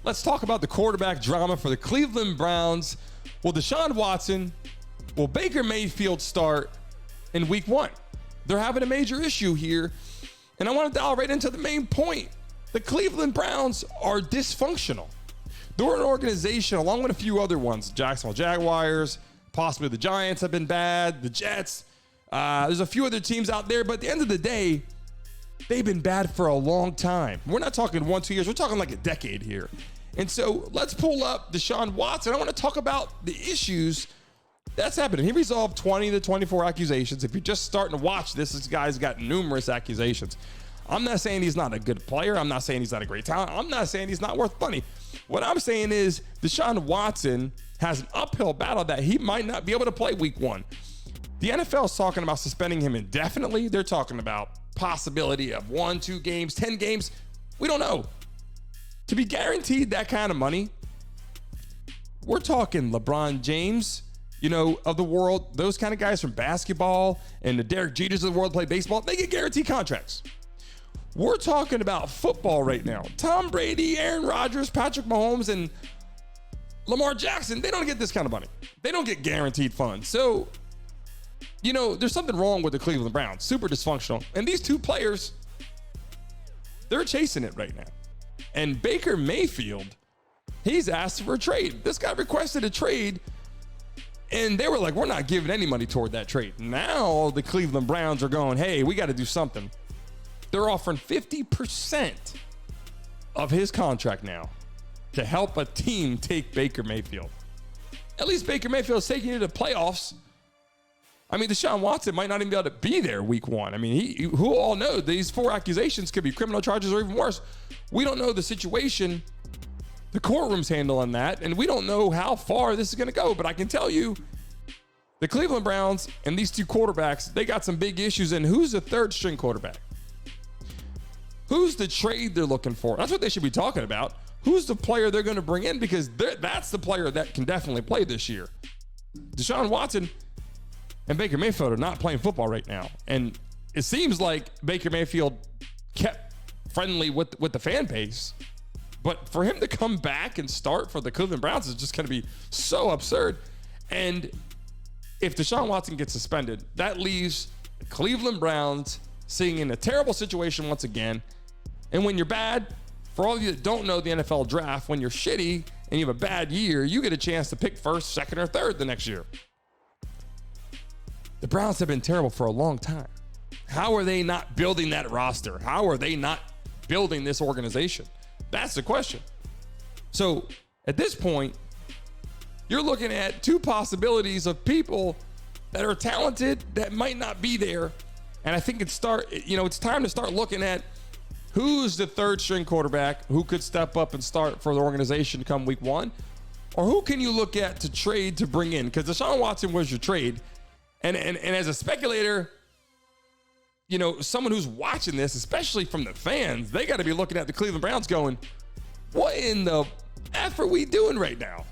let's talk about the quarterback drama for the Cleveland Browns. Will Deshaun Watson, will Baker Mayfield start in week 1? They're having a major issue here. And I want to dial right into the main point. The Cleveland Browns are dysfunctional. They're an organization, along with a few other ones, Jacksonville Jaguars, possibly the Giants have been bad, the Jets. There's a few other teams out there, but at the end of the day, they've been bad for a long time. We're not talking 1-2 years. We're talking like a decade here. And so let's pull up Deshaun Watson. I want to talk about the issues that's happening. He resolved 20 to 24 accusations. If you're just starting to watch this guy's got numerous accusations. I'm not saying he's not a good player. I'm not saying he's not a great talent. I'm not saying he's not worth money. What I'm saying is Deshaun Watson has an uphill battle that he might not be able to play week 1. The NFL is talking about suspending him indefinitely. They're talking about possibility of 1, 2 games, 10 games. We don't know. To be guaranteed that kind of money, we're talking LeBron James, of the world, those kind of guys from basketball and the Derek Jeters of the world play baseball, they get guaranteed contracts. We're talking about football right now. Tom Brady, Aaron Rodgers, Patrick Mahomes, and Lamar Jackson, they don't get this kind of money. They don't get guaranteed funds. So, there's something wrong with the Cleveland Browns. Super dysfunctional. And these two players, they're chasing it right now. And Baker Mayfield, he's asked for a trade. This guy requested a trade, and they were like, we're not giving any money toward that trade. Now the Cleveland Browns are going, hey, we got to do something. They're offering 50% of his contract now to help a team take Baker Mayfield. At least Baker Mayfield's taking you to the playoffs. I mean, Deshaun Watson might not even be able to be there week 1. I mean, who all know these 4 accusations could be criminal charges or even worse. We don't know the situation. The courtroom's handling that, and we don't know how far this is going to go. But I can tell you, the Cleveland Browns and these 2 quarterbacks, they got some big issues. And who's the 3rd string quarterback? Who's the trade they're looking for? That's what they should be talking about. Who's the player they're going to bring in? Because that's the player that can definitely play this year. Deshaun Watson and Baker Mayfield are not playing football right now. And it seems like Baker Mayfield kept friendly with the fan base. But for him to come back and start for the Cleveland Browns is just going to be so absurd. And if Deshaun Watson gets suspended, that leaves the Cleveland Browns sitting in a terrible situation once again. And when you're bad, for all of you that don't know the NFL draft, when you're shitty and you have a bad year, you get a chance to pick 1st, 2nd, or 3rd the next year. The Browns have been terrible for a long time. How are they not building that roster? How are they not building this organization? That's the question. So at this point, you're looking at 2 possibilities of people that are talented that might not be there. And I think it's time to start looking at who's the 3rd string quarterback who could step up and start for the organization come week 1, or who can you look at to trade to bring in? Because Deshaun Watson was your trade. And as a speculator, someone who's watching this, especially from the fans, they got to be looking at the Cleveland Browns going, what in the F are we doing right now?